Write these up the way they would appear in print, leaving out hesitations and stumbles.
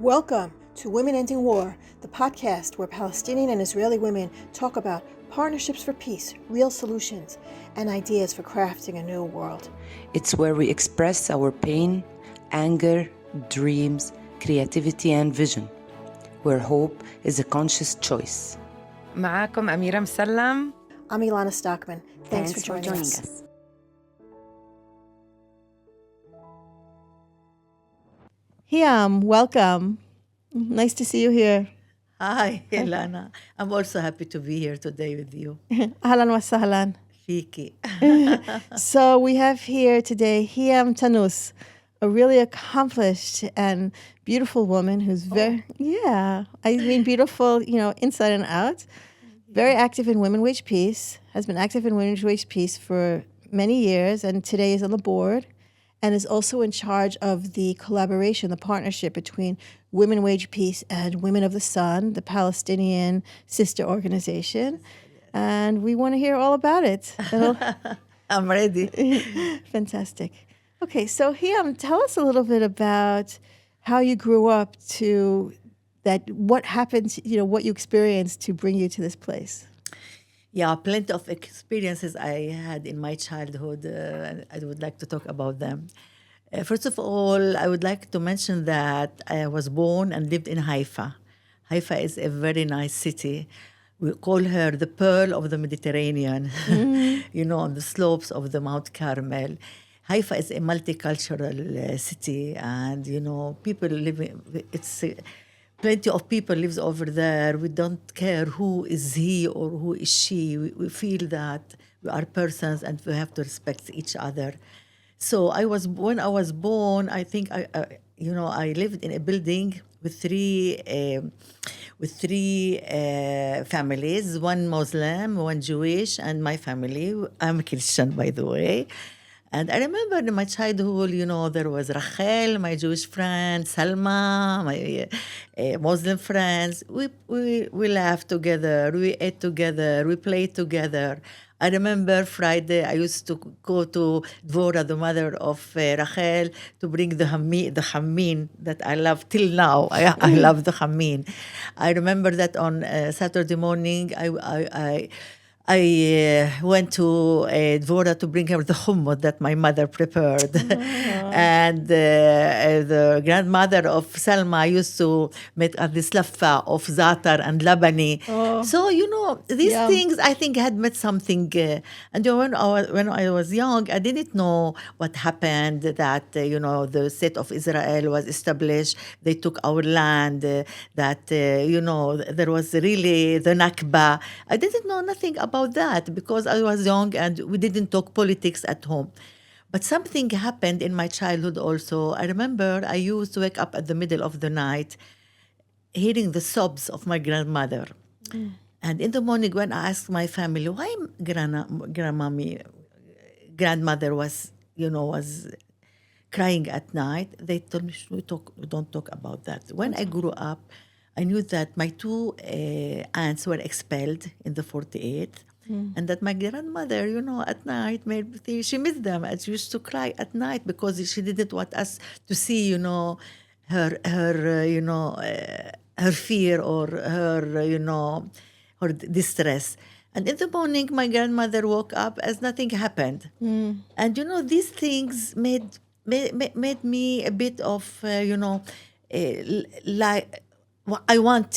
Welcome to Women Ending War, the podcast where Palestinian and Israeli women talk about partnerships for peace, real solutions, and ideas for crafting a new world. It's where we express our pain, anger, dreams, creativity, and vision, where hope is a conscious choice. معاكم أميرة مسلم. I'm Elana Sztokman. Thanks for joining us. Hyam, welcome. Nice to see you here. Hi, Elana. I'm also happy to be here today with you. Ahlan wa sahlan. Fiki. So we have here today Hyam Tannous, a really accomplished and beautiful woman who's beautiful, inside and out. Very active in Women Wage Peace, has been active in Women Wage Peace for many years, and today is on the board, and is also in charge of the collaboration, the partnership between Women Wage Peace and Women of the Sun, the Palestinian sister organization. And we want to hear all about it. I'm ready. Fantastic. Okay, so Hyam, tell us a little bit about how you grew up to that, what happened, what you experienced to bring you to this place. Yeah, plenty of experiences I had in my childhood. I would like to talk about them. First of all, I would like to mention that I was born and lived in Haifa. Haifa is a very nice city. We call her the pearl of the Mediterranean, on the slopes of the Mount Carmel. Haifa is a multicultural city, and, people living, plenty of people lives over there. We don't care who is he or who is she. We feel that we are persons and we have to respect each other. So when I was born, I think I lived in a building with three families, one Muslim, one Jewish, and my family. I'm a Christian, by the way. And I remember in my childhood, there was Rachel, my Jewish friend, Salma, my Muslim friends. We laughed together, we ate together, we played together. I remember Friday, I used to go to Dvora, the mother of Rachel, to bring the hammin that I love till now. I love the hammin. I remember that on Saturday morning, I went to Dvora to bring her the hummus that my mother prepared. And the grandmother of Salma used to make this laffa of za'atar and labani. So, these things I think had met something. And when I was young, I didn't know what happened, that, the state of Israel was established. They took our land, that, there was really the Nakba. I didn't know nothing about that because I was young and we didn't talk politics at home. But something happened in my childhood also. I remember I used to wake up at the middle of the night hearing the sobs of my grandmother. And in the morning when I asked my family, why grandmother was crying at night, they told me, we don't talk about that. When I grew up, I knew that my two aunts were expelled in the 48th. And that my grandmother, at night, she missed them. And she used to cry at night because she didn't want us to see, her fear or her distress. And in the morning, my grandmother woke up as nothing happened. And, these things made me a bit of, like, I want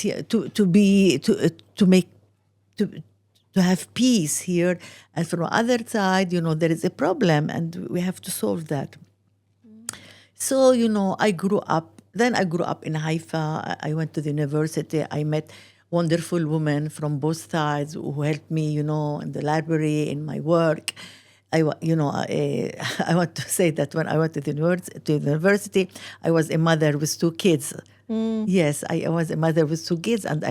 to have peace here, and from the other side, there is a problem, and we have to solve that. So, I grew up in Haifa. I went to the university. I met wonderful women from both sides who helped me, in the library, in my work. I want to say that when I went to the university, I was a mother with two kids. Yes, I was a mother with two kids, and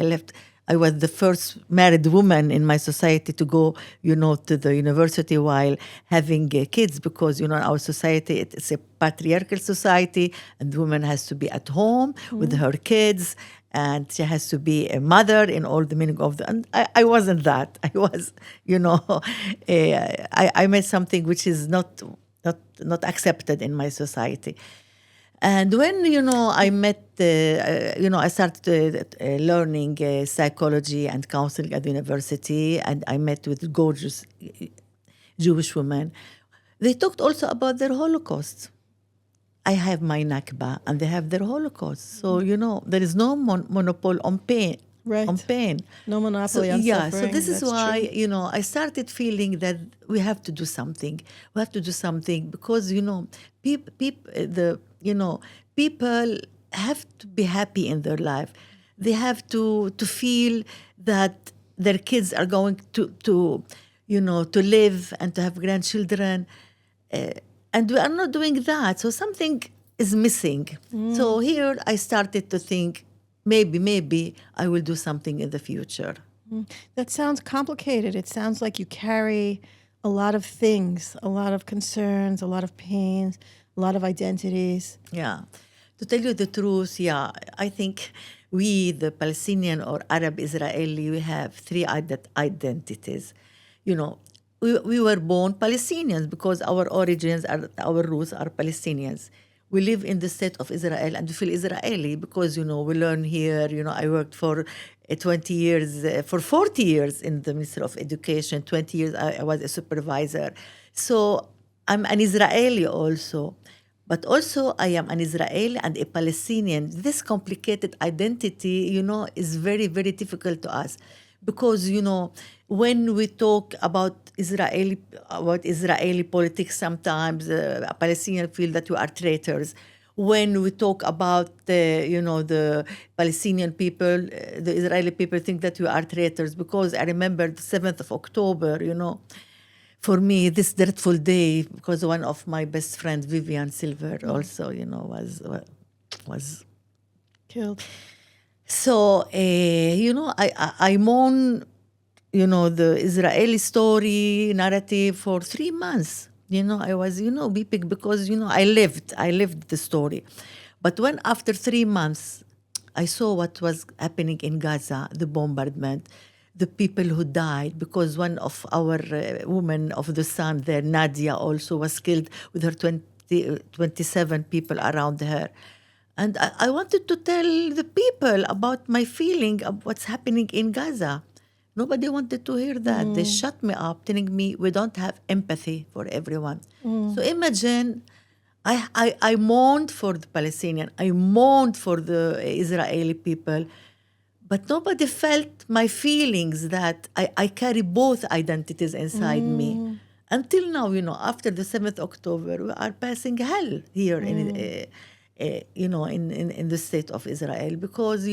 I was the first married woman in my society to go, to the university while having kids, because, our society, it's a patriarchal society, and the woman has to be at home with her kids, and she has to be a mother in all the meaning of and I wasn't that. I was, I made something which is not accepted in my society. And when, I met, I started learning psychology and counseling at the university, and I met with gorgeous Jewish women. They talked also about their Holocaust. I have my Nakba, and they have their Holocaust. So, there is no monopoly on pain. Right. On pain. No monopoly on So suffering. this is That's why, true. I started feeling that we have to do something. We have to do something because, people have to be happy in their life. They have to feel that their kids are going to live and to have grandchildren. And we are not doing that. So something is missing. So here I started to think, maybe I will do something in the future. That sounds complicated. It sounds like you carry a lot of things, a lot of concerns, a lot of pains, a lot of identities. Yeah. To tell you the truth, I think we, the Palestinian or Arab Israeli, we have three identities. We were born Palestinians because our origins, our roots are Palestinians. We live in the state of Israel and we feel Israeli because, we learn here. I worked for 20 years, for 40 years in the Ministry of Education. 20 years I was a supervisor. So I'm an Israeli also. But also I am an Israeli and a Palestinian. This complicated identity, is very, very difficult to us. Because, when we talk about Israeli politics, sometimes Palestinians feel that we are traitors. When we talk about, the Palestinian people, the Israeli people think that we are traitors. Because I remember the 7th of October, for me, this dreadful day, because one of my best friends, Vivian Silver, also, was Killed. So, I mourn, the Israeli story narrative for 3 months. I was, weeping because, I lived the story. But when after 3 months, I saw what was happening in Gaza, the bombardment, the people who died, because one of our women of the sun there, Nadia, also was killed with her 27 people around her. And I wanted to tell the people about my feeling of what's happening in Gaza. Nobody wanted to hear that. They shut me up, telling me we don't have empathy for everyone. So imagine, I mourned for the Palestinian, I mourned for the Israeli people, but nobody felt my feelings that I carry both identities inside me. Until now, after the 7th October, we are passing hell here in the state of Israel because,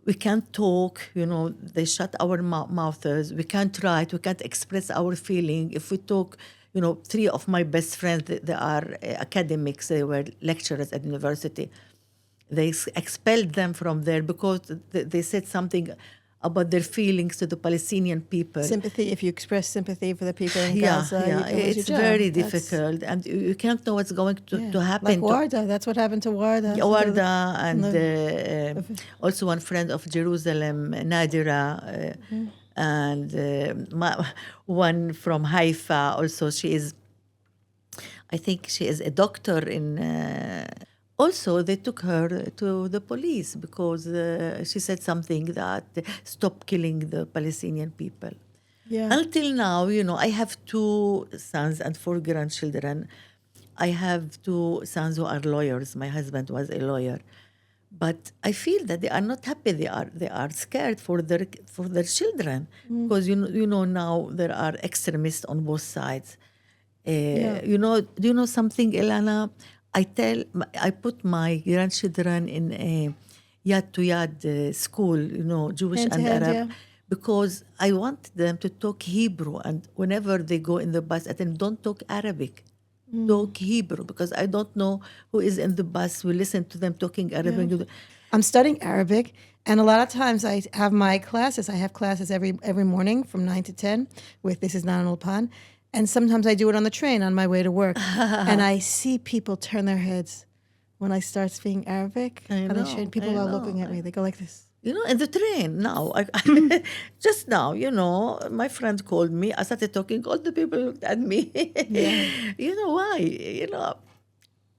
we can't talk, they shut our mouths, we can't write, we can't express our feeling. If we talk, 3 of my best friends, they are academics, they were lecturers at university. They expelled them from there because they said something about their feelings to the Palestinian people. Sympathy, if you express sympathy for the people in Gaza, you can lose it's your job. very difficult, and you can't know what's going to happen. Like Warda, that's what happened to Warda. Warda, and also one friend of Jerusalem, Nadira, and one from Haifa. Also, I think she is a doctor in. Also, they took her to the police because she said something that stop killing the Palestinian people. Yeah. Until now, I have 2 sons and 4 grandchildren. I have 2 sons who are lawyers. My husband was a lawyer. But I feel that they are not happy. They are scared for their children because now there are extremists on both sides. Do you know something, Elana? I put my grandchildren in a Yad to Yad school, Jewish Hand to and hand, Arab, yeah. because I want them to talk Hebrew. And whenever they go in the bus, I tell them, don't talk Arabic, talk Hebrew, because I don't know who is in the bus. We listen to them talking Arabic. Yeah. I'm studying Arabic, and a lot of times I have my classes. I have classes every morning from 9 to 10 with This Is Not an Ulpan. And sometimes I do it on the train on my way to work. And I see people turn their heads when I start speaking Arabic. People are looking at me. They go like this. In the train now, just now, my friend called me. I started talking. All the people looked at me. Yeah. Why?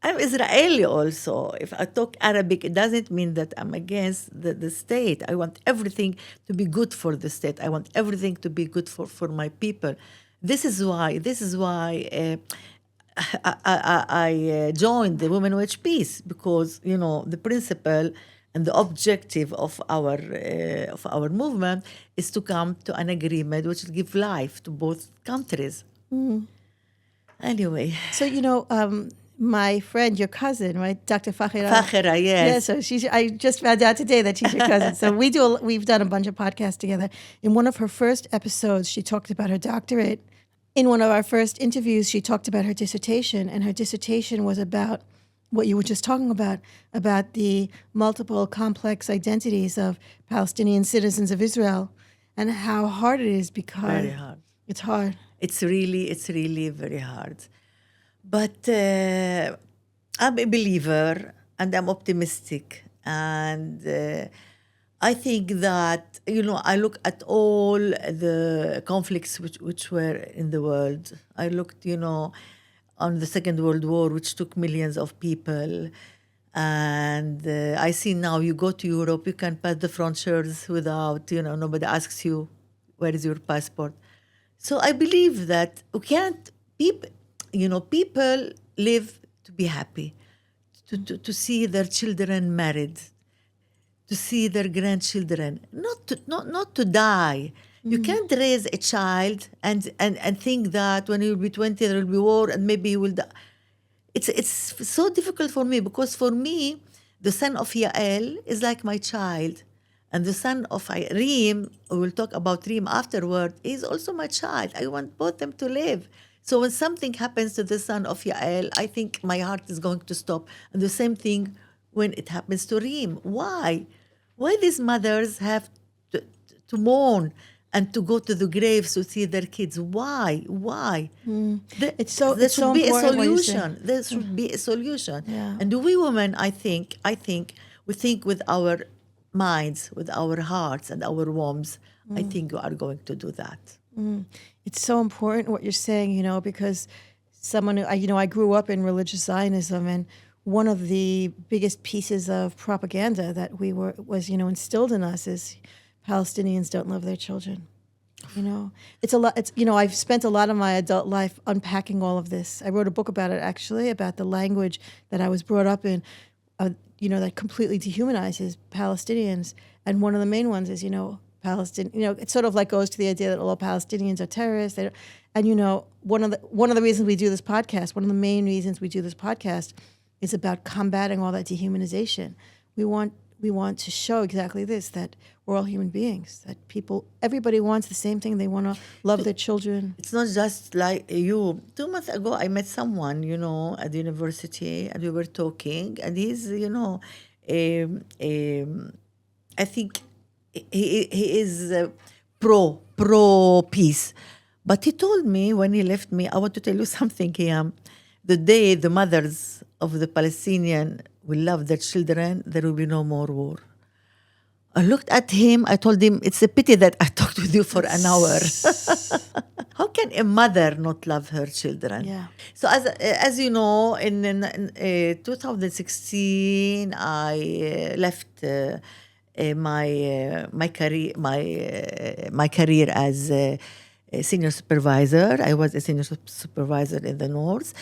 I'm Israeli also. If I talk Arabic, it doesn't mean that I'm against the state. I want everything to be good for the state. I want everything to be good for my people. This is why I joined the Women Wage Peace, because the principle and the objective of our movement is to come to an agreement which will give life to both countries. Anyway, So my friend, your cousin, right, Dr. Fakhira. Fakhira, yes. Yeah, so I just found out today that she's your cousin. So we've done a bunch of podcasts together. In one of her first episodes, she talked about her doctorate. In one of our first interviews, she talked about her dissertation, and her dissertation was about what you were just talking about the multiple complex identities of Palestinian citizens of Israel, and how hard it is because Very hard. it's hard. It's really very hard. But I'm a believer and I'm optimistic. And I think that, I look at all the conflicts which were in the world. I looked, on the Second World War, which took millions of people. And I see now you go to Europe, you can pass the frontiers without, nobody asks you, where is your passport? So I believe that we can't, people live to be happy, to see their children married, to see their grandchildren, not to die. You can't raise a child and think that when he will be 20 there will be war and maybe he will die. It's so difficult for me, because for me, the son of Yael is like my child. And the son of Reem, we'll talk about Reem afterward, is also my child. I want both them to live. So when something happens to the son of Yael, I think my heart is going to stop. And the same thing when it happens to Reem. Why? Why these mothers have to mourn and to go to the graves to see their kids? Why? It's so There it's should so be a important what you say. solution. There should be a solution. Yeah. And we women, I think we think with our minds, with our hearts and our wombs. I think we are going to do that. It's so important what you're saying, because someone, I grew up in religious Zionism, and one of the biggest pieces of propaganda that was instilled in us is Palestinians don't love their children. It's a lot. It's I've spent a lot of my adult life unpacking all of this. I wrote a book about it, actually, about the language that I was brought up in, that completely dehumanizes Palestinians. And one of the main ones is, Palestinian. It sort of like goes to the idea that all Palestinians are terrorists. And one of the reasons we do this podcast, one of the main reasons we do this podcast, is about combating all that dehumanization. We want to show exactly this, that we're all human beings, that everybody wants the same thing. They want to love their children. It's not just like you. 2 months ago, I met someone, at the university, and we were talking, and he's, I think he is pro peace. But he told me when he left me, I want to tell you something, Hyam. The day the mothers of the Palestinian will love their children, there will be no more war. I looked at him, I told him, it's a pity that I talked with you for an hour. How can a mother not love her children? Yeah. So as you know, in 2016, I left my career as a senior supervisor. I was a senior supervisor in the North.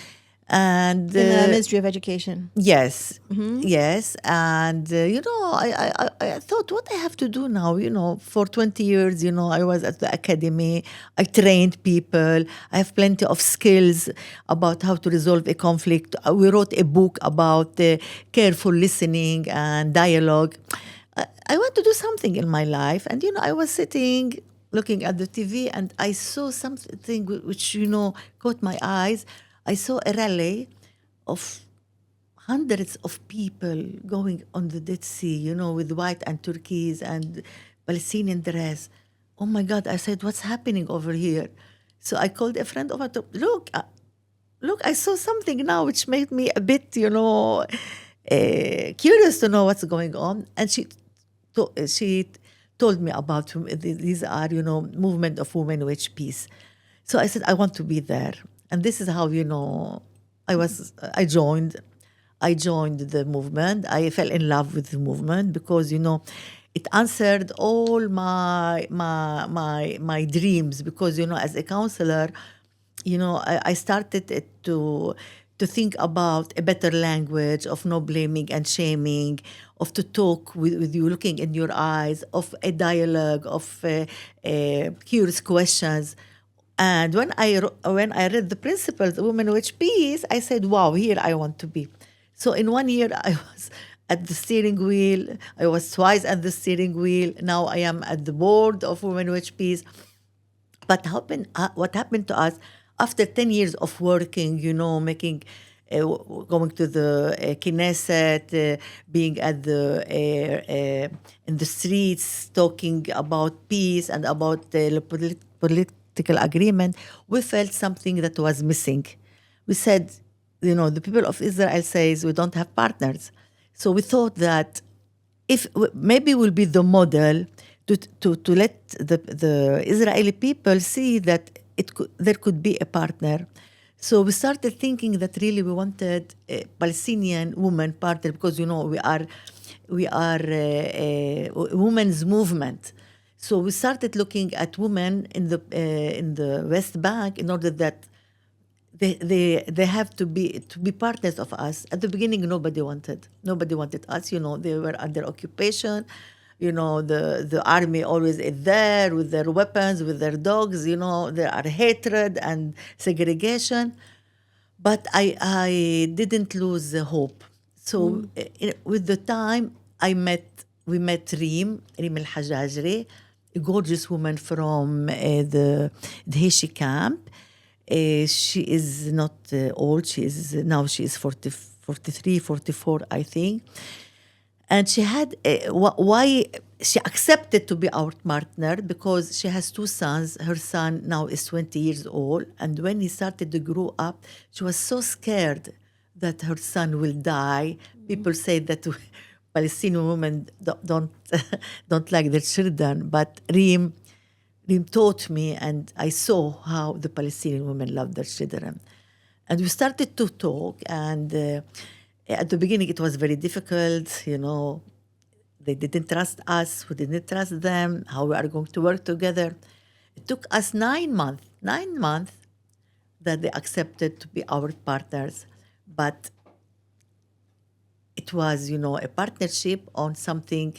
And In the Ministry of Education. yes, yes. And, I thought, what I have to do now, for 20 years, I was at the academy. I trained people. I have plenty of skills about how to resolve a conflict. We wrote a book about careful listening and dialogue. I want to do something in my life. And, I was sitting, looking at the TV, and I saw something which, caught my eyes. I saw a rally of hundreds of people going on the Dead Sea, with white and turquoise and Palestinian dress. Oh my God, I said, what's happening over here? So I called a friend of mine, look, I saw something now which made me a bit, curious to know what's going on. And she told me about these are, movement of women wage peace. So I said, I want to be there. And this is how, I joined. I joined the movement. I fell in love with the movement because, it answered all my dreams. Because, as a counselor, I started to think about a better language of no blaming and shaming, of to talk with you, looking in your eyes, of a dialogue, of curious questions. And when I read the principles of Women Wage Peace, I said, wow, here I want to be. So in 1 year, I was at the steering wheel. I was twice at the steering wheel. Now I am at the board of Women Wage Peace. But what happened to us after 10 years of working, making, going to the Knesset, being at in the streets, talking about peace and about political agreement, we felt something that was missing. We said, the people of Israel says we don't have partners. So we thought that if maybe will be the model to let the Israeli people see that there could be a partner. So we started thinking that really we wanted a Palestinian woman partner because we are a women's movement. So we started looking at women in the West Bank in order that they have to be partners of us. At the beginning, nobody wanted us. They were under occupation. The army always is there with their weapons, with their dogs. There are hatred and segregation. But I didn't lose the hope. So with the time, we met Reem al-Hajajri, a gorgeous woman from the Dheshi camp. She is not old. She is 43, 44, I think. And she had why she accepted to be our partner because she has 2 sons. Her son now is 20 years old, and when he started to grow up, she was so scared that her son will die. People say that Palestinian women don't like their children, but Reem taught me, and I saw how the Palestinian women love their children. And we started to talk, and at the beginning it was very difficult, They didn't trust us, we didn't trust them, how we are going to work together. It took us 9 months that they accepted to be our partners. But it was, a partnership on something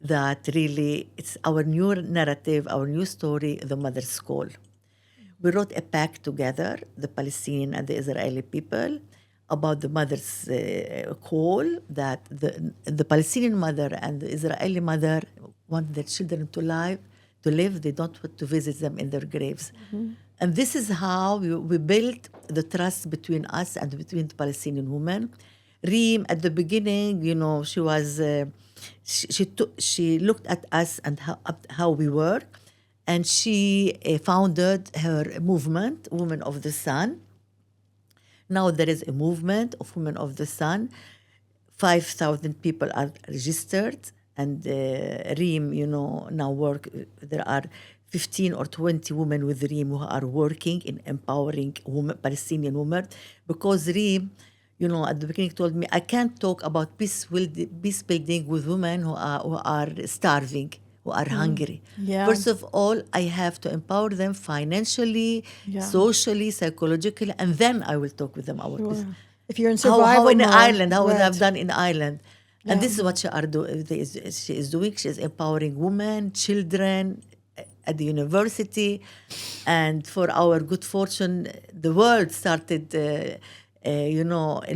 that really, it's our new narrative, our new story, the Mother's Call. We wrote a pact together, the Palestinian and the Israeli people, about the mother's call, that the Palestinian mother and the Israeli mother want their children to live. They don't want to visit them in their graves. Mm-hmm. And this is how we built the trust between us and between the Palestinian women. Reem, at the beginning, she was, she looked at us and how we were, and she founded her movement, Women of the Sun. Now there is a movement of Women of the Sun. 5,000 people are registered, and Reem, now work. There are 15 or 20 women with Reem who are working in empowering Palestinian women, because Reem, at the beginning told me, I can't talk about peace building with women who are starving, who are hungry. Yeah. First of all, I have to empower them financially, socially, psychologically, and then I will talk with them about peace. If you're in survival how in mode, Ireland, how right. they have done in Ireland. And this is what she is doing. She is empowering women, children at the university. And for our good fortune, the world started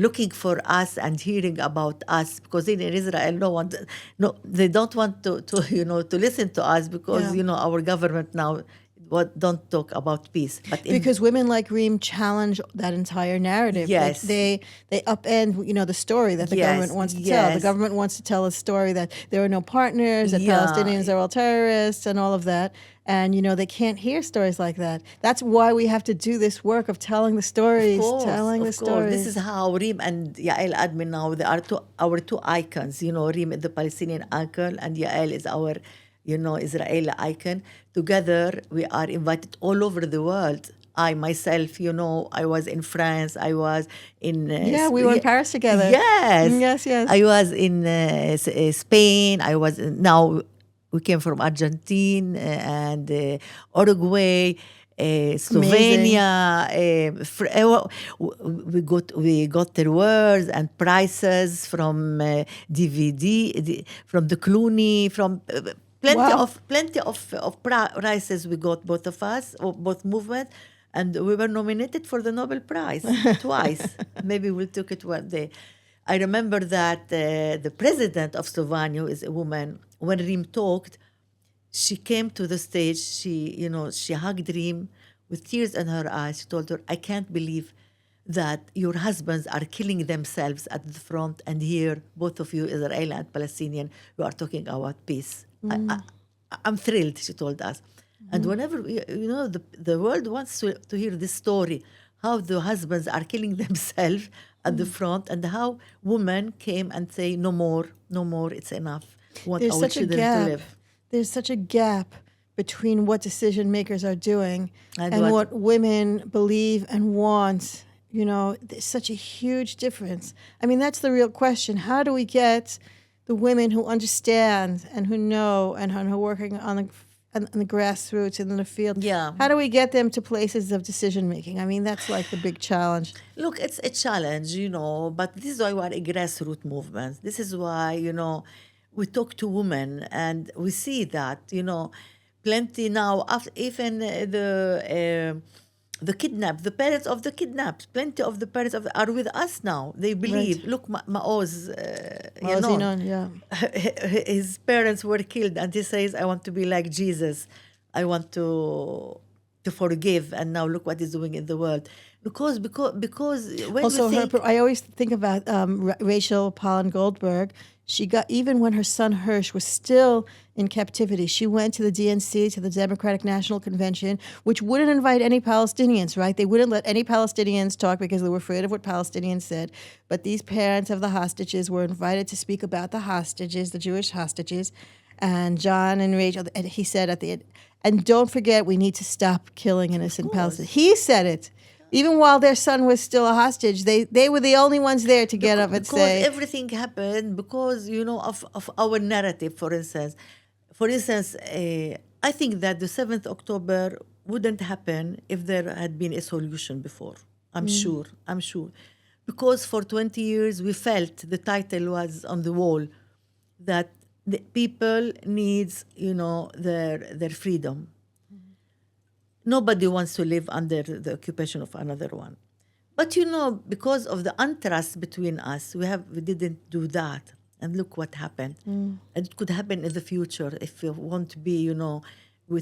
looking for us and hearing about us, because in Israel, they don't want to listen to us, because our government now don't talk about peace. But because women like Reem challenge that entire narrative. Yes. They upend the story that the government wants to tell. The government wants to tell a story that there are no partners, that Palestinians are all terrorists and all of that. And, they can't hear stories like that. That's why we have to do this work of telling the stories, Of course. This is how Reem and Yael Admin now, they are our 2 icons. Reem is the Palestinian icon, and Yael is our, Israeli icon. Together, we are invited all over the world. I myself, I was in France. I was in We were in Paris together. Yes, Yes. I was in Spain. Now we came from Argentina and Uruguay, Slovenia. We got the awards and prizes from DVD, from the Clooney, from Wow. plenty of prizes we got, both of us, or both movements. And we were nominated for the Nobel Prize twice. Maybe we'll take it one day. I remember that the president of Slovenia is a woman. When Reem talked, she came to the stage. She hugged Reem with tears in her eyes. She told her, "I can't believe that your husbands are killing themselves at the front, and here, both of you, Israeli and Palestinian, you are talking about peace." I'm thrilled, she told us. And whenever, the world wants to hear this story, how the husbands are killing themselves at the front, and how women came and say, no more, it's enough. We want There's our such a children gap. to live. There's such a gap between what decision makers are doing And and what- what women believe and want. There's such a huge difference. I mean, that's the real question. How do we get the women who understand and who know and who are working on the grassroots and in the field? Yeah. How do we get them to places of decision making? I mean, that's like the big challenge. Look, it's a challenge, but this is why we are a grassroots movement. This is why, we talk to women and we see that, plenty now, even the kidnapped, the parents of the kidnapped, plenty of the parents are with us now. They believe, look, Maoz, Zinon, yeah. his parents were killed, and he says, I want to be like Jesus. I want to forgive, and now look what he's doing in the world. Because when Also, we think, I always think about Rachel Pollen Goldberg. She got, even when her son Hirsch was still in captivity, she went to the DNC, to the Democratic National Convention, which wouldn't invite any Palestinians, right? They wouldn't let any Palestinians talk because they were afraid of what Palestinians said. But these parents of the hostages were invited to speak about the hostages, the Jewish hostages. And John and Rachel, and he said at the end, and don't forget, we need to stop killing innocent Palestinians. He said it. Even while their son was still a hostage, they were the only ones there to get up and because say, everything happened because of our narrative. For instance, I think that the 7th October wouldn't happen if there had been a solution before. I'm sure, because for 20 years we felt the title was on the wall that the people needs their freedom. Nobody wants to live under the occupation of another one. But because of the untrust between us, we didn't do that. And look what happened. And it could happen in the future if we want to be, we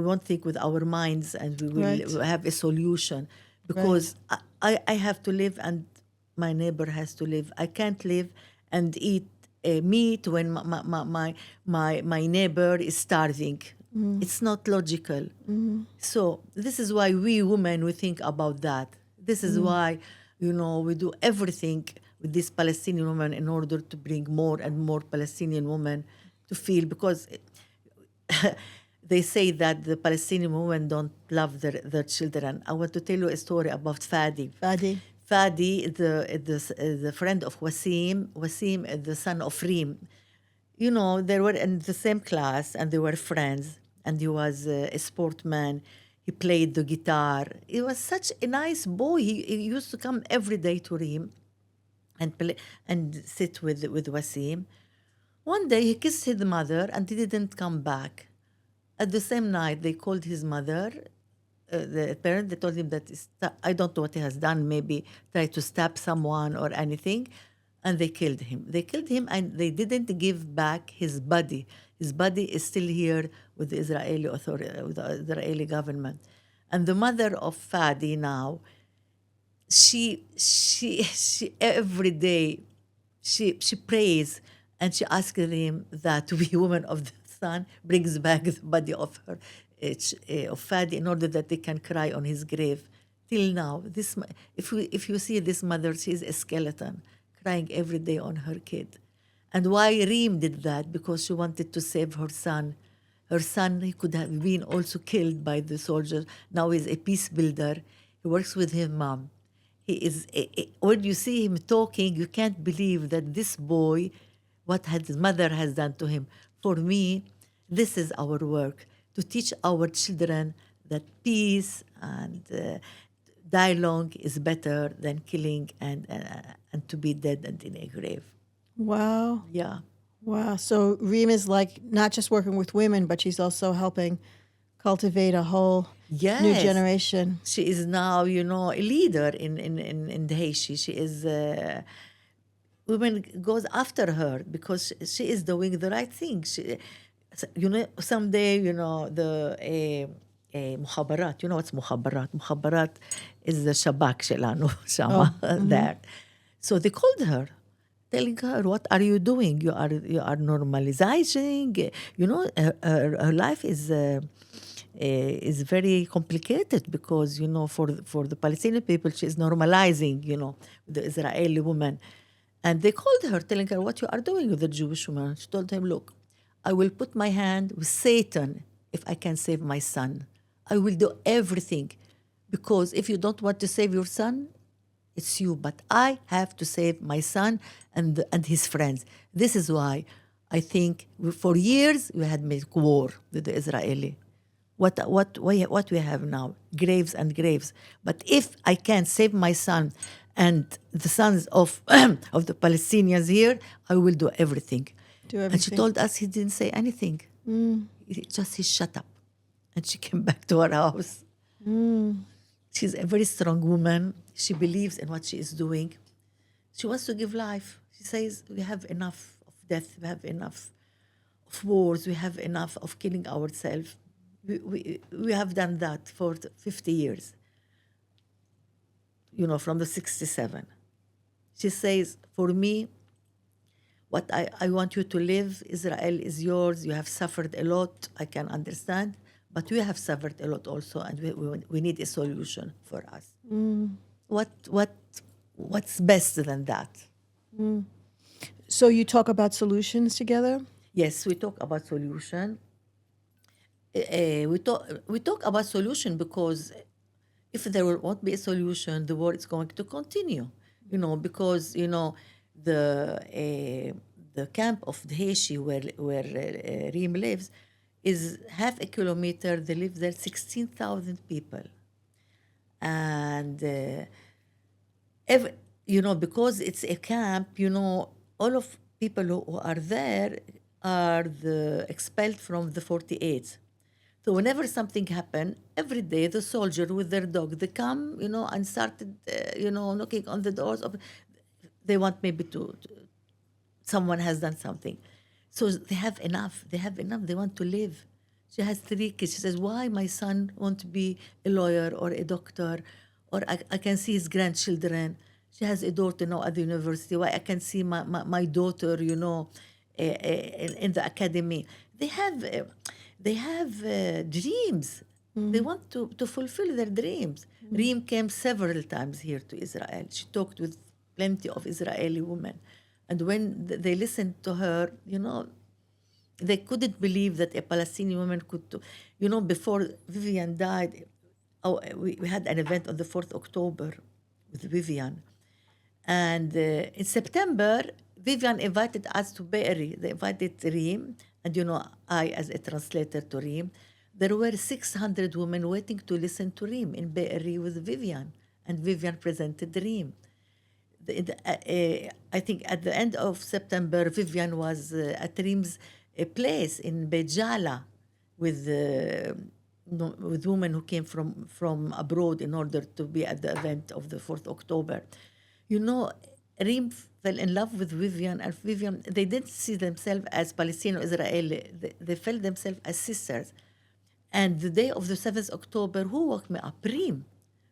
won't think with our minds, and we will have a solution. Because I have to live, and my neighbor has to live. I can't live and eat meat when my neighbor is starving. It's not logical. So this is why we women, we think about that. This is why, we do everything with these Palestinian women in order to bring more and more Palestinian women to feel, because they say that the Palestinian women don't love their children. I want to tell you a story about Fadi. Fadi, the friend of Wasim. Wasim is the son of Reem. They were in the same class and they were friends. And he was a sportsman. He played the guitar. He was such a nice boy. He used to come every day to Reem and play and sit with Wasim. One day he kissed his mother and he didn't come back. At the same night, they called his mother, the parent. They told him that I don't know what he has done. Maybe tried to stab someone or anything. And they killed him. They killed him, and they didn't give back his body. His body is still here with the Israeli authority, with the Israeli government. And the mother of Fadi now, she every day, she prays, and she asks him that we, women of the sun, brings back the body of her, of Fadi, in order that they can cry on his grave. Till now, if you see this mother, she's a skeleton, crying every day on her kid. And why Reem did that? Because she wanted to save her son Her son, he could have been also killed by the soldiers. Now he's a peace builder. He works with his mom. He is, when you see him talking, you can't believe that this boy, what his mother has done to him. For me, this is our work, to teach our children that peace and dialogue is better than killing and to be dead and in a grave. Wow. Yeah. Wow. So Reem is like not just working with women, but she's also helping cultivate a whole new Yes. generation. She is now, a leader in Haiti. She is, women goes after her because she is doing the right thing. Someday, the مخابرات, you know what's مخابرات? مخابرات is the Shabak shelanu, Shama, there. So they called her, telling her, what are you doing? You are normalizing. Her life is very complicated because, for the Palestinian people, she is normalizing, the Israeli woman. And they called her, telling her what you are doing with the Jewish woman. She told him, look, I will put my hand with Satan if I can save my son. I will do everything because if you don't want to save your son, it's you. But I have to save my son and his friends. This is why I think for years we had made war with the Israeli. What we have now, graves and graves. But if I can save my son and the sons of of the Palestinians here, I will do everything. And she told us he didn't say anything. He shut up. And she came back to her house. She's a very strong woman. She believes in what she is doing. She wants to give life. She says, we have enough of death. We have enough of wars. We have enough of killing ourselves. We have done that for 50 years, from the 67. She says, for me, what I want you to live, Israel is yours. You have suffered a lot. I can understand. But we have suffered a lot also, and we need a solution for us. What's best than that? So you talk about solutions together? Yes, we talk about solution. We talk about solution because if there won't be a solution, the war is going to continue. Because the camp of the Haiti where Reem lives is half a kilometer. They live there 16,000 people, and because it's a camp, all of people who are there are expelled from the 48. So whenever something happened, every day the soldier with their dog, they come, and started, knocking on the doors. They want maybe someone has done something. So they have enough. They want to live. She has 3 kids. She says, why my son won't be a lawyer or a doctor? Or I can see his grandchildren. She has a daughter now at the university. Why I can see my daughter, in the academy. They have dreams. They want to fulfill their dreams. Reem came several times here to Israel. She talked with plenty of Israeli women. And when they listened to her, they couldn't believe that a Palestinian woman could do. Before Vivian died, we had an event on the 4th October with Vivian. And in September, Vivian invited us to Be'eri. They invited Reem, and I as a translator to Reem. There were 600 women waiting to listen to Reem in Be'eri with Vivian, and Vivian presented Reem. I think at the end of September, Vivian was at Reem's place in Beit Jala with women who came from abroad in order to be at the event of the 4th October. Reem fell in love with Vivian, and Vivian, they didn't see themselves as Palestinian or Israeli. They felt themselves as sisters. And the day of the 7th October, who woke me up? Reem.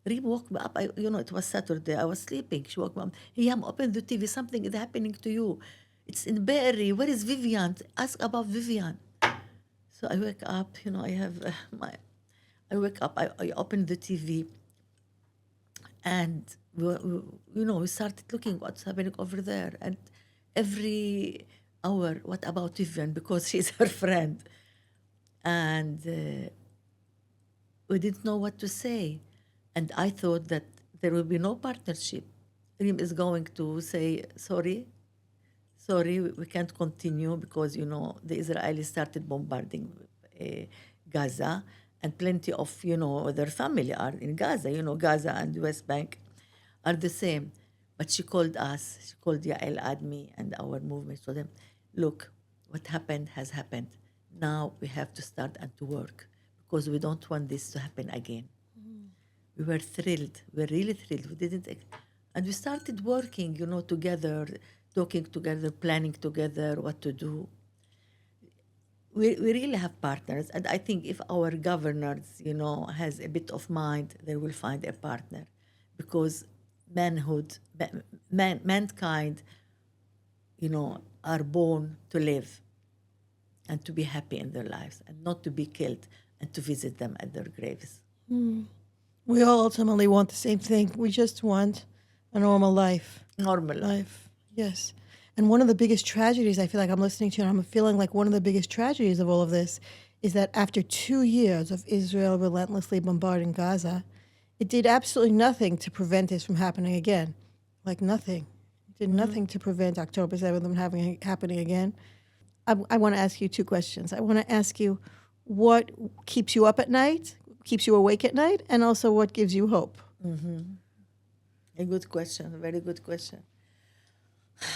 Reem woke me up. It was Saturday. I was sleeping. She woke me up. Hyam, open the TV. Something is happening to you. It's in Be'eri. Where is Vivian? Ask about Vivian. So I wake up. I wake up. I open the TV. And, we started looking what's happening over there. And every hour, what about Vivian? Because she's her friend. And we didn't know what to say. And I thought that there will be no partnership. Reem is going to say, sorry, we can't continue because, the Israelis started bombarding Gaza, and plenty of, their family are in Gaza. Gaza and West Bank are the same. But she called us, she called Yael Admi and our movement. So them, look, what happened has happened. Now we have to start and to work because we don't want this to happen again. We were thrilled. We were really thrilled. We didn't, and we started working, together, talking together, planning together what to do. We really have partners, and I think if our governors, has a bit of mind, they will find a partner, because mankind, are born to live and to be happy in their lives, and not to be killed and to visit them at their graves. We all ultimately want the same thing. We just want a normal life. Normal life. Yes. And one of the biggest tragedies, I feel like I'm listening to, and I'm feeling like one of the biggest tragedies of all of this is that after 2 years of Israel relentlessly bombarding Gaza, it did absolutely nothing to prevent this from happening again. Like nothing. It did nothing to prevent October 7th from happening again. I want to ask you two questions. I want to ask you what keeps you up at night, keeps you awake at night, and also what gives you hope. A good question, a very good question.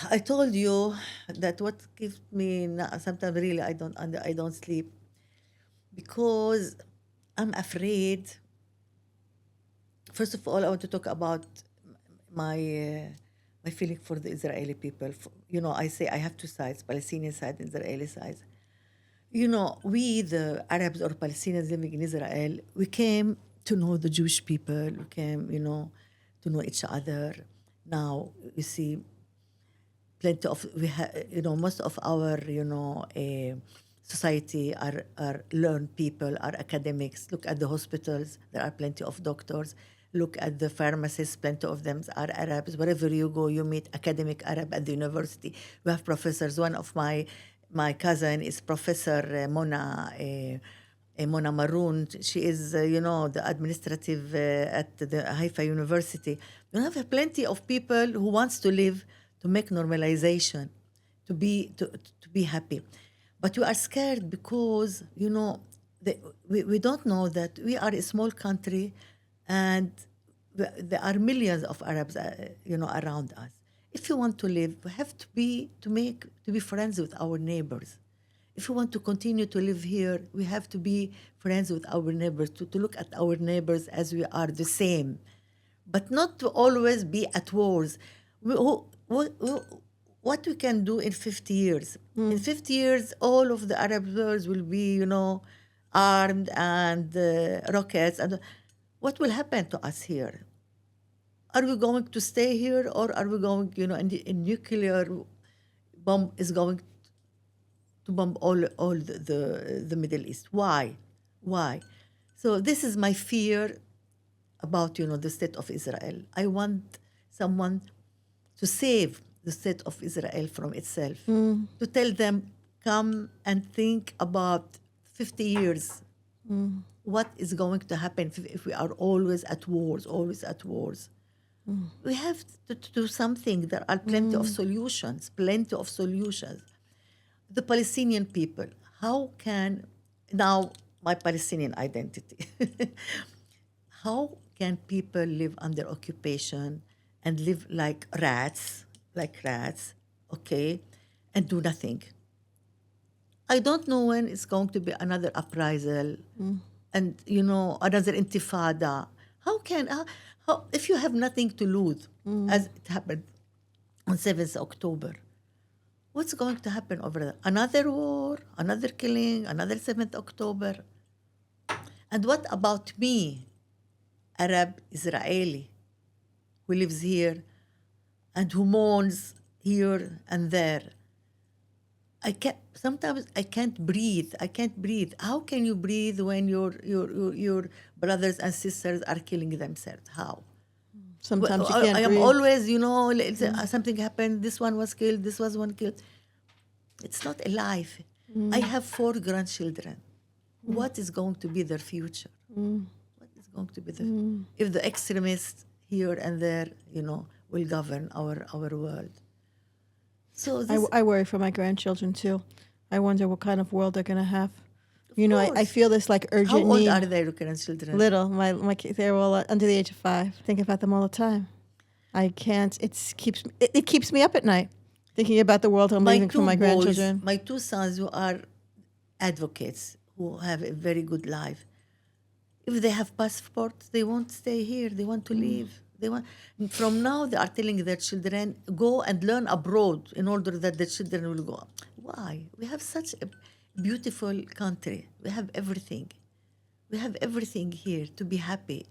I told you that what gives me sometimes really I don't sleep because I'm afraid. First of all, I want to talk about my feeling for the Israeli people. I say I have two sides: Palestinian side and Israeli side. We, the Arabs or Palestinians living in Israel, we came to know the Jewish people. We came, to know each other. Now, you see, plenty of, most of our, society are learned people, are academics. Look at the hospitals, there are plenty of doctors. Look at the pharmacists, plenty of them are Arabs. Wherever you go, you meet academic Arab at the university. We have professors. One of my cousin is Professor Mona Maroon. She is, the administrative at the Haifa University. We have plenty of people who wants to live, to make normalization, to be happy. But we are scared because, we don't know that we are a small country and there are millions of Arabs, around us. If you want to live, we have to be friends with our neighbors. If we want to continue to live here, we have to be friends with our neighbors, to look at our neighbors as we are the same, but not to always be at wars. What we can do in 50 years? In 50 years, all of the Arab world will be, armed and rockets. And what will happen to us here? Are we going to stay here, or are we going, a nuclear bomb is going to bomb all the Middle East? Why? So this is my fear about, the state of Israel. I want someone to save the state of Israel from itself, to tell them, come and think about 50 years. What is going to happen if we are always at wars? We have to do something. There are plenty of solutions. The Palestinian people, how can, now my Palestinian identity, how can people live under occupation and live like rats, okay, and do nothing? I don't know when it's going to be another uprisal and, another intifada. How if you have nothing to lose, as it happened on 7th October, what's going to happen over there? Another war, another killing, another 7th October. And what about me, Arab Israeli, who lives here and who mourns here and there? Sometimes I can't breathe. How can you breathe when your brothers and sisters are killing themselves? How? Sometimes you can't I am breathe. always, something happened, this one was killed, this was one killed. It's not a life. I have 4 grandchildren. what is going to be their future? What is going to be if the extremists here and there, will govern our world? So I worry for my grandchildren too. I wonder what kind of world they're going to have. I course. feel this like urgent how old need. are their grandchildren? Little. My kids, they're all under the age of 5. Think about them all the time. I can't. It keeps me up at night thinking about the world I'm leaving for my grandchildren. My 2 sons who are advocates who have a very good life. If they have passports, they won't stay here. They want to leave. From now they are telling their children, go and learn abroad in order that the children will go. Why? We have such a beautiful country. We have everything. We have everything here to be happy.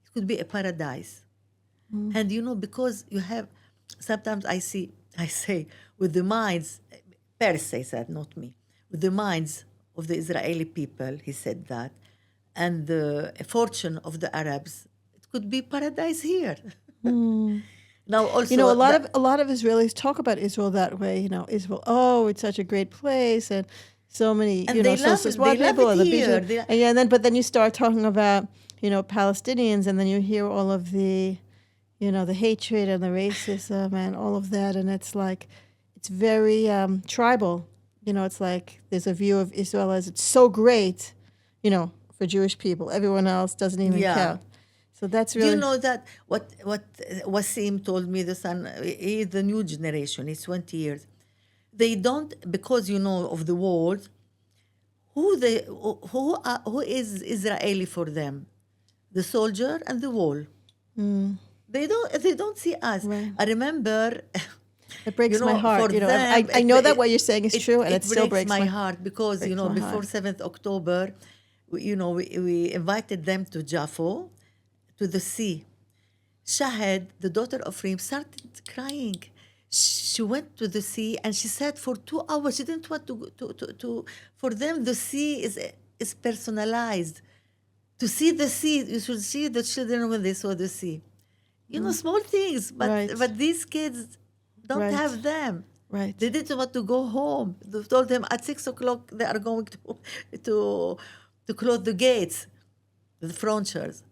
It could be a paradise. And because you have, sometimes I say, with the minds, Paris says that, not me, with the minds of the Israeli people, he said that, and the fortune of the Arabs, it could be paradise here. Now also, a lot of Israelis talk about Israel that way. Israel. Oh, it's such a great place, and so many. And they love it. They love it here. But then you start talking about Palestinians, and then you hear all of the, the hatred and the racism and all of that, and it's like, it's very tribal. It's like there's a view of Israel as it's so great, for Jewish people. Everyone else doesn't even count. So that's really. Do you know that what Wasim told me, the son, he is the new generation, he's 20 years. They don't, because of the wars, who is Israeli for them? The soldier and the wall. They don't see us. Right. I remember. It breaks my heart. For them, I know that what you're saying is true, and it still breaks my heart because before 7th October, we invited them to Jaffa, to the sea. Shahid, the daughter of Reem, started crying. She went to the sea and she said for 2 hours she didn't want to. For them, the sea is personalized. To see the sea, you should see the children when they saw the sea. Small things, but these kids don't have them. Right. They didn't want to go home. They told them at 6 o'clock they are going to close the gates, the frontiers.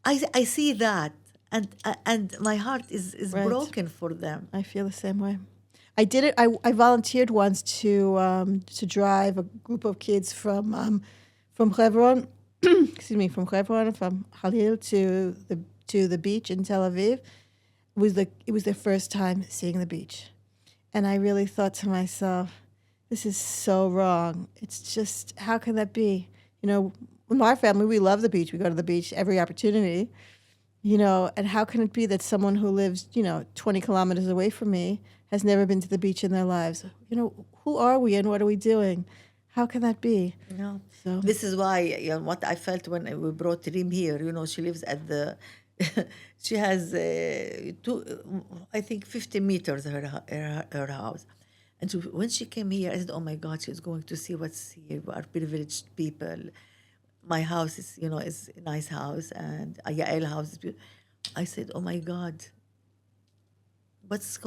I see that, and my heart is broken for them. I feel the same way. I did it. I volunteered once to drive a group of kids from Hebron, from Hebron, from Halil to the beach in Tel Aviv. It was their first time seeing the beach, and I really thought to myself, this is so wrong. It's just, how can that be? In my family, we love the beach. We go to the beach every opportunity, and how can it be that someone who lives, 20 kilometers away from me has never been to the beach in their lives? Who are we and what are we doing? How can that be? So this is why what I felt when we brought Reem here. She lives at the, she has I think 50 meters her house. And when she came here, I said, oh my God, she's going to see what's here. We are privileged people. My house is, is a nice house, and Yael house is beautiful. I said, oh my God, what's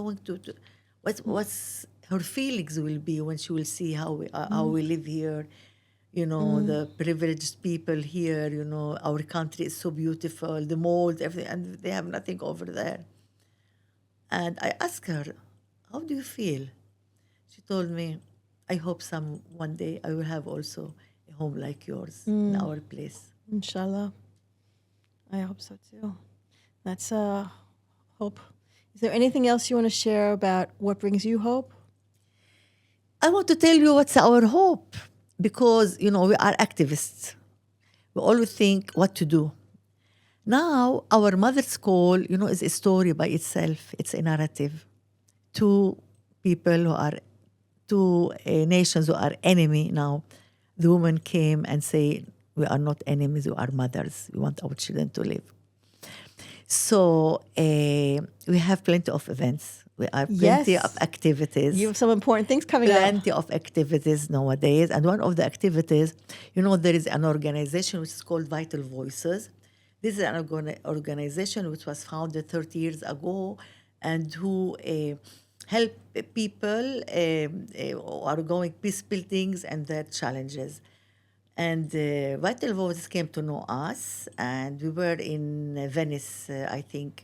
her feelings will be when she will see how we live here, the privileged people here, our country is so beautiful, the malls, everything, and they have nothing over there. And I asked her, how do you feel? She told me, I hope one day I will have also a home like yours in our place. Inshallah. I hope so too. That's hope. Is there anything else you want to share about what brings you hope? I want to tell you what's our hope, because, we are activists. We always think what to do. Now, our Mother's Call, is a story by itself. It's a narrative. Two nations who are enemy now. The woman came and say, we are not enemies, we are mothers. We want our children to live. So we have plenty of events. We have plenty of activities. You have some important things coming up. Plenty of activities nowadays. And one of the activities, there is an organization which is called Vital Voices. This is an organization which was founded 30 years ago and who help people who are going peace buildings and their challenges. And Vital Voices came to know us, and we were in Venice, I think,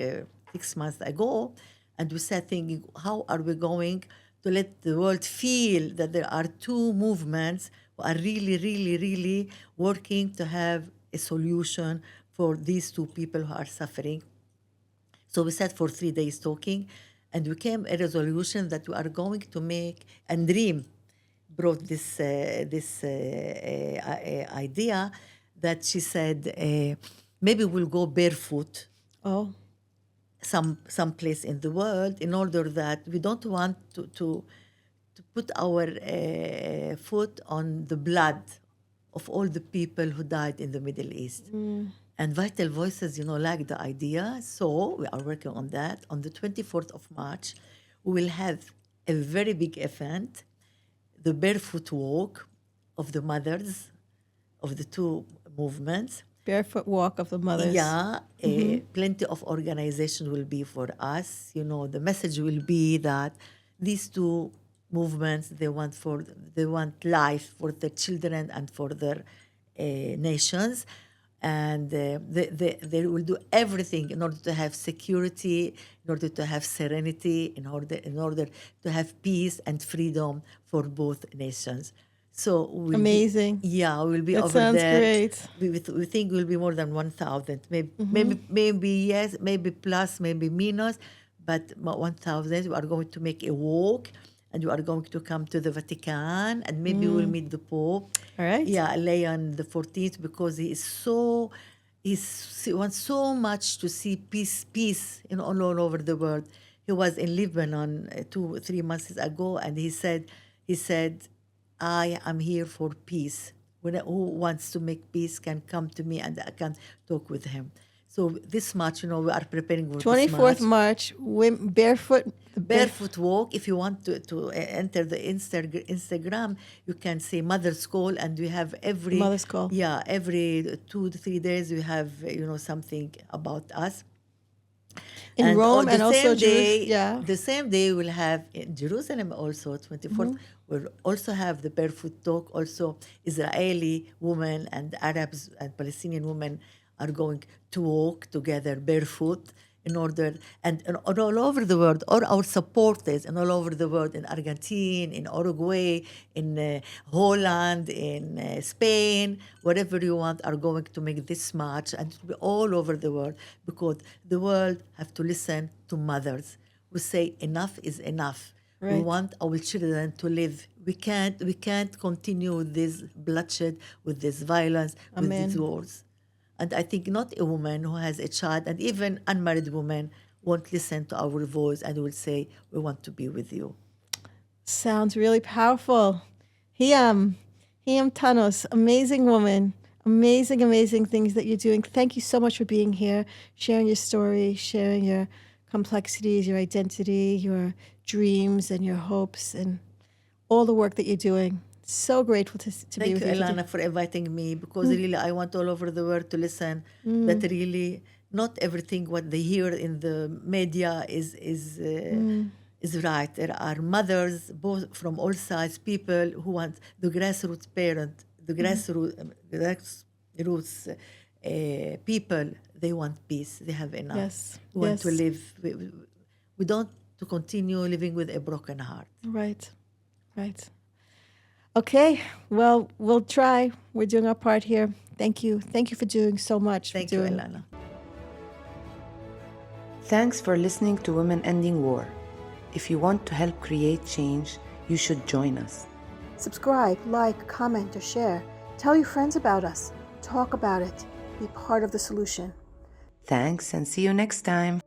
6 months ago, and we sat thinking, how are we going to let the world feel that there are two movements who are really, really, really working to have a solution for these two people who are suffering. So we sat for 3 days talking, and we came a resolution that we are going to make, and Dream brought this idea that she said, maybe we'll go barefoot Oh, some place in the world, in order that we don't want to put our foot on the blood of all the people who died in the Middle East. And Vital Voices, like the idea. So we are working on that. On the 24th of March, we will have a very big event, the barefoot walk of the mothers of the two movements. barefoot walk of the mothers. Yeah, plenty of organization will be for us. The message will be that these two movements, they want life for their children and for their nations, and they will do everything in order to have security, in order to have serenity, in order to have peace and freedom for both nations. So Amazing. we will be That over sounds there. great. We think it will be more than 1,000. Maybe yes, maybe plus, maybe minus, but 1,000. We are going to make a walk, and we are going to come to the Vatican, and maybe we'll meet the Pope. All right. Yeah, Leon the 14th, because he wants so much to see peace all over the world. He was in Lebanon 2-3 months ago, and he said, I am here for peace. Who wants to make peace can come to me, and I can talk with him. So this March, we are preparing for 24th this March. March, Barefoot walk. If you want to enter the Instagram, you can say Mother's Call, and we have every Mother's Call. Yeah, every 2 to 3 days we have something about us. In Rome, on the and also same day, Jerusalem. the same day we'll have in Jerusalem also 24th. We'll also have the barefoot talk. Also, Israeli women and Arabs and Palestinian women are going to walk together barefoot in order, and all over the world, all our supporters and all over the world, in Argentina, in Uruguay, in Holland, in Spain, wherever you want, are going to make this march, and it will be all over the world, because the world have to listen to mothers who say enough is enough. We Right. want our children to live. We can't continue with this bloodshed, with this violence, with Amen. these wars. And I think not a woman who has a child, and even unmarried women, won't listen to our voice and will say, we want to be with you. Sounds really powerful. Hyam Tannous, amazing woman. Amazing, amazing things that you're doing. Thank you so much for being here, sharing your story, sharing your complexities, your identity, your dreams, and your hopes, and all the work that you're doing. So grateful to be Thank with you, you today. Elana, for inviting me, because really I want all over the world to listen that really not everything what they hear in the media is right. There are mothers, both from all sides, people who want the grassroots parent, the grassroots people, they want peace. They have enough. Yes, We want to yes. live. We don't to continue living with a broken heart. Right, right. Okay, well, we'll try. We're doing our part here. Thank you. Thank you for doing so much. Thank you, Elana. Thanks for listening to Women Ending War. If you want to help create change, you should join us. Subscribe, like, comment, or share. Tell your friends about us. Talk about it. Be part of the solution. Thanks, and see you next time.